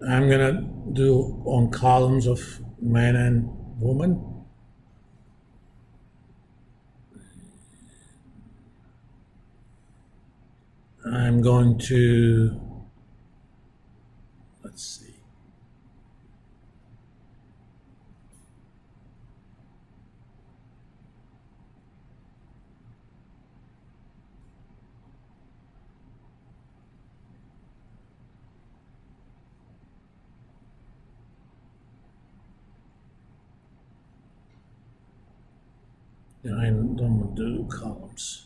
I'm gonna do on columns of man and woman. I'm going to, let's see. I don't do columns.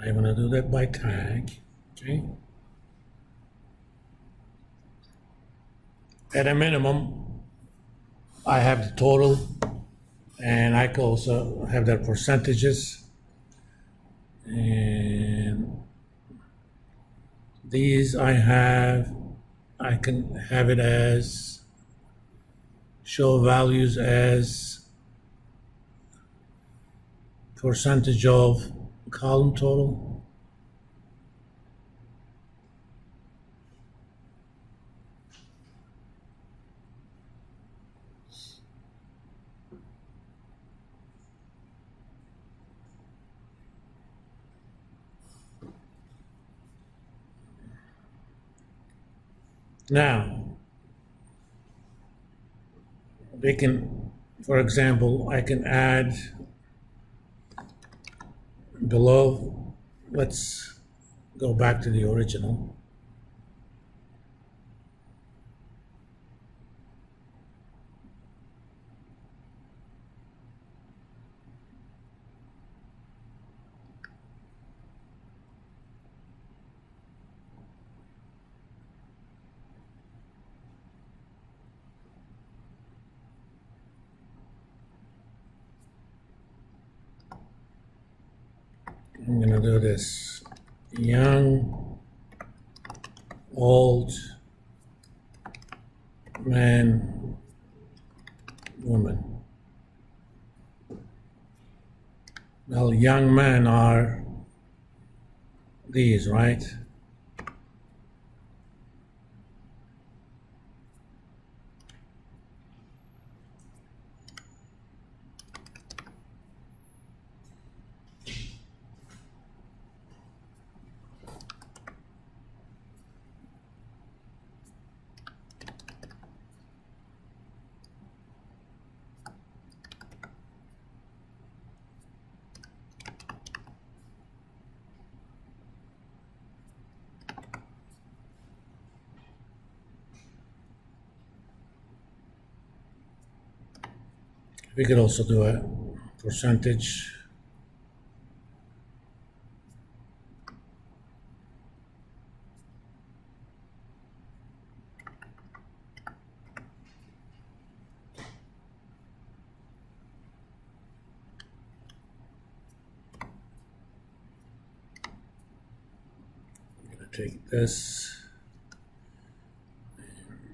I'm gonna do that by tag, okay? At a minimum, I have the total, and I can also have their percentages. And these I can have it as show values as percentage of column total. Now, we can, for example, I can add below, let's go back to the original. I'm gonna do this: young, old, man, woman. Well, young men are these, right? We could also do a percentage. I'm gonna take this.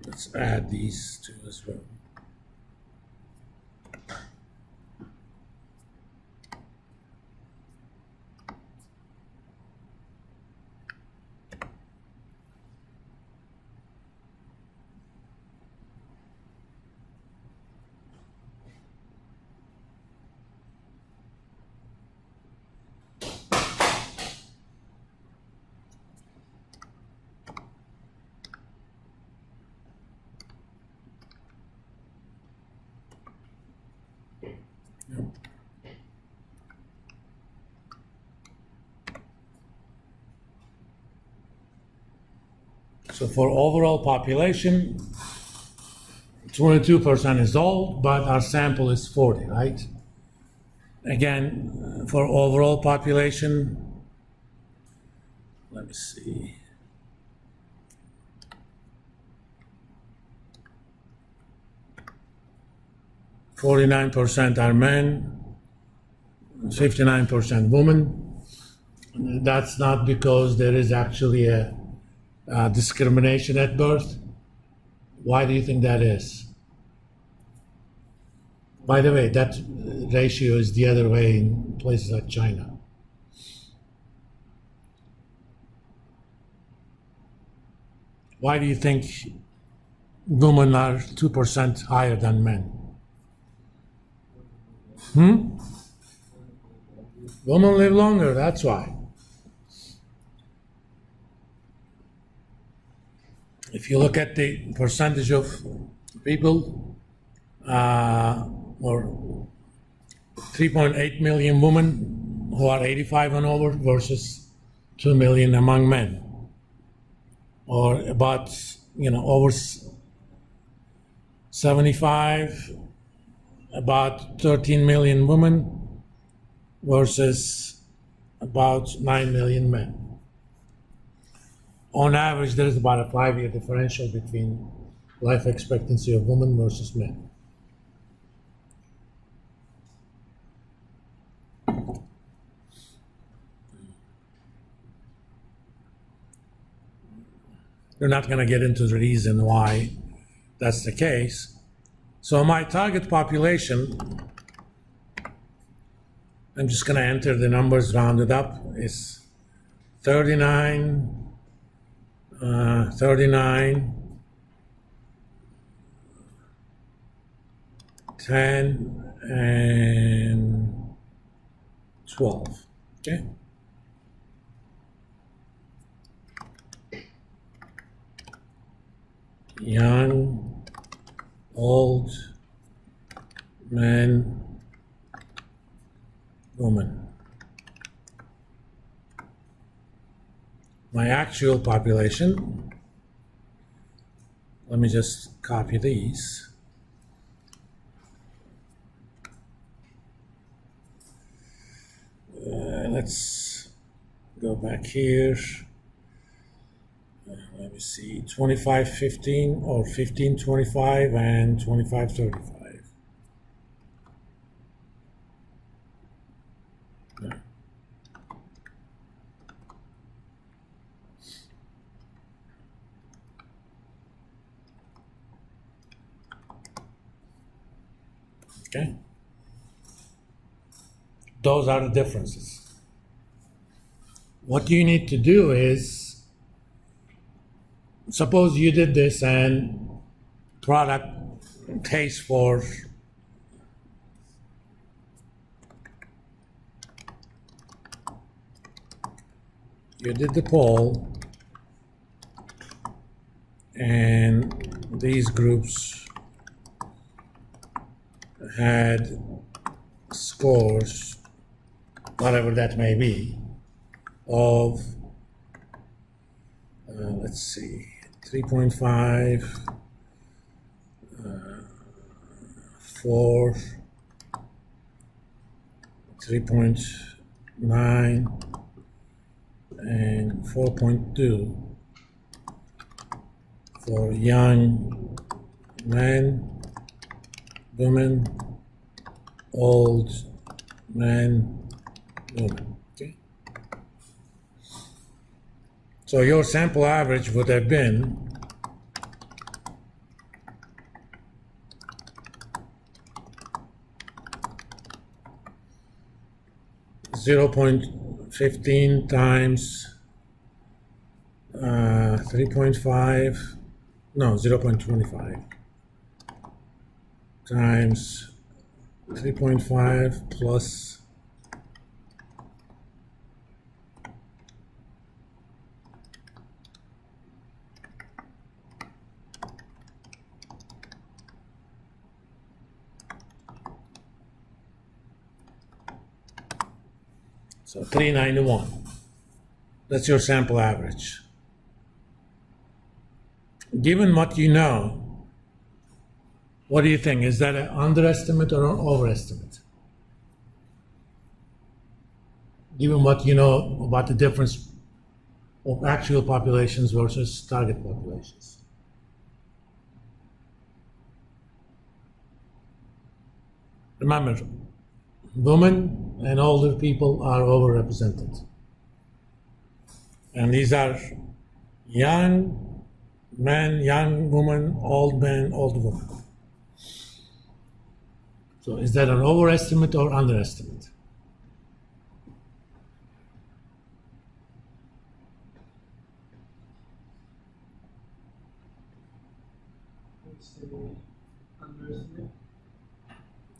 Let's add these two as well. So for overall population, 22% is old, but our sample is 40, right? Again, for overall population, let me see. %49 are men, 59% women. That's not because there is actually a discrimination at birth. Why do you think that is? By the way, that ratio is the other way in places like China. Why do you think women are 2% higher than men? Women live longer, that's why. If you look at the percentage of people, or 3.8 million women who are 85 and over versus 2 million among men, or about, over 75, about 13 million women versus about 9 million men. On average, there is about a 5-year differential between life expectancy of women versus men. We're not going to get into the reason why that's the case. So my target population, I'm just going to enter the numbers rounded up, is 39, 10, and 12. Okay? Young, old, men, women. My actual population, let me just copy these. Let's go back here. Let me see, 25-15 or 15-25 and 25-35. Yeah. Okay. Those are the differences. What you need to do is, suppose you did this and product taste for you did the poll and these groups had scores, whatever that may be, of let's see, 3.5, 4, 3.9, and 4.2 for young men, women, old men, women. Okay. So your sample average would have been 0.15 times 3.5, no, 0.25 times 3.5 plus so 391. That's your sample average. Given what you know, what do you think? Is that an underestimate or an overestimate? Given what you know about the difference of actual populations versus target populations. Remember, women and older people are overrepresented. And these are young men, young women, old men, old women. So is that an overestimate or underestimate? Underestimate.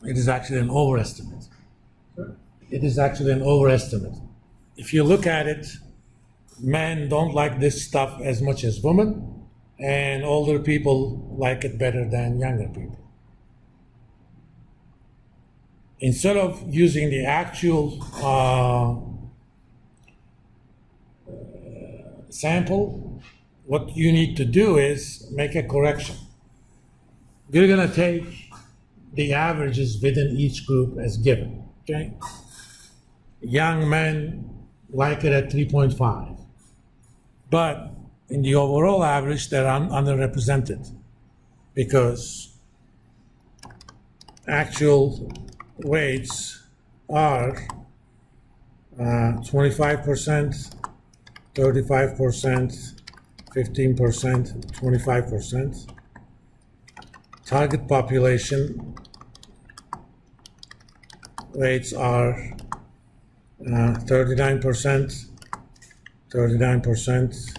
It is actually an overestimate. Sir? It is actually an overestimate. If you look at it, men don't like this stuff as much as women, and older people like it better than younger people. Instead of using the actual sample, what you need to do is make a correction. We're going to take the averages within each group as given. Okay? Young men like it at 3.5. But in the overall average, they're underrepresented because actual weights are 25%, 35%, 15%, 25%. Target population weights are 39%, 39%.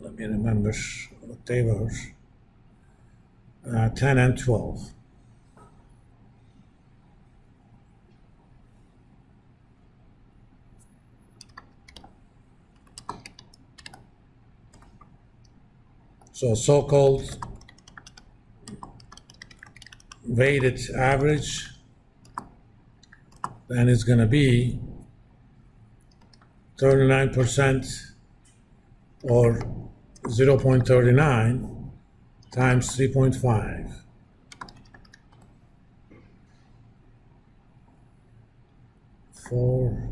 Let me remember what they were. 10 and 12. So so-called weighted average then is going to be 39% or 0.39 times 3.5. Four.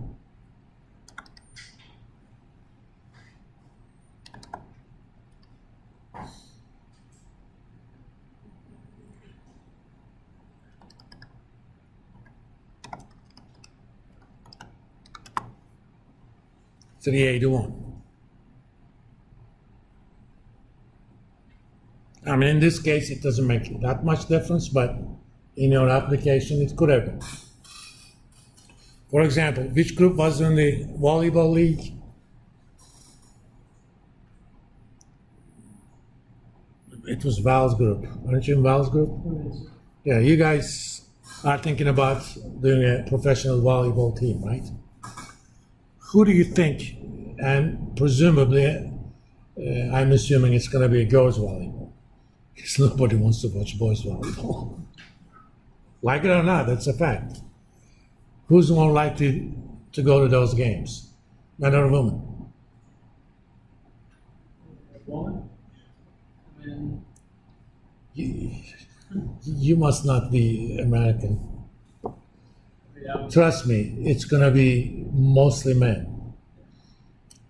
$381. I mean, in this case, it doesn't make that much difference, but in your application, it could have been. For example, which group was in the volleyball league? It was Val's group. Aren't you in Val's group? Yes. Yeah, you guys are thinking about doing a professional volleyball team, right? Who do you think, and presumably, I'm assuming it's going to be girls volleyball, because nobody wants to watch boys volleyball. Like it or not, that's a fact. Who's more likely to go to those games, men or women? Woman. And You must not be American. yeah, Trust me, it's going to be mostly men,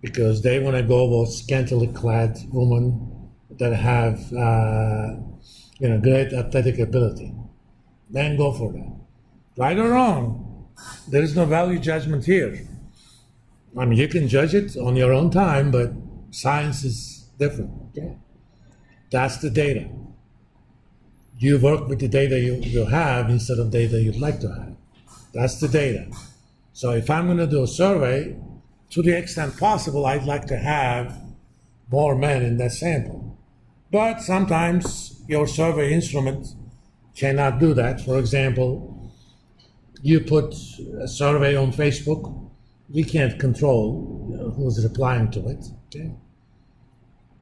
because they want to go with scantily clad women that have great athletic ability. Then go for that. Right or wrong, there is no value judgment here. I mean, you can judge it on your own time, but science is different. Okay? That's the data. You work with the data you have instead of data you'd like to have. That's the data. So if I'm going to do a survey, to the extent possible, I'd like to have more men in that sample. But sometimes your survey instrument cannot do that. For example, you put a survey on Facebook, we can't control who's replying to it. Okay?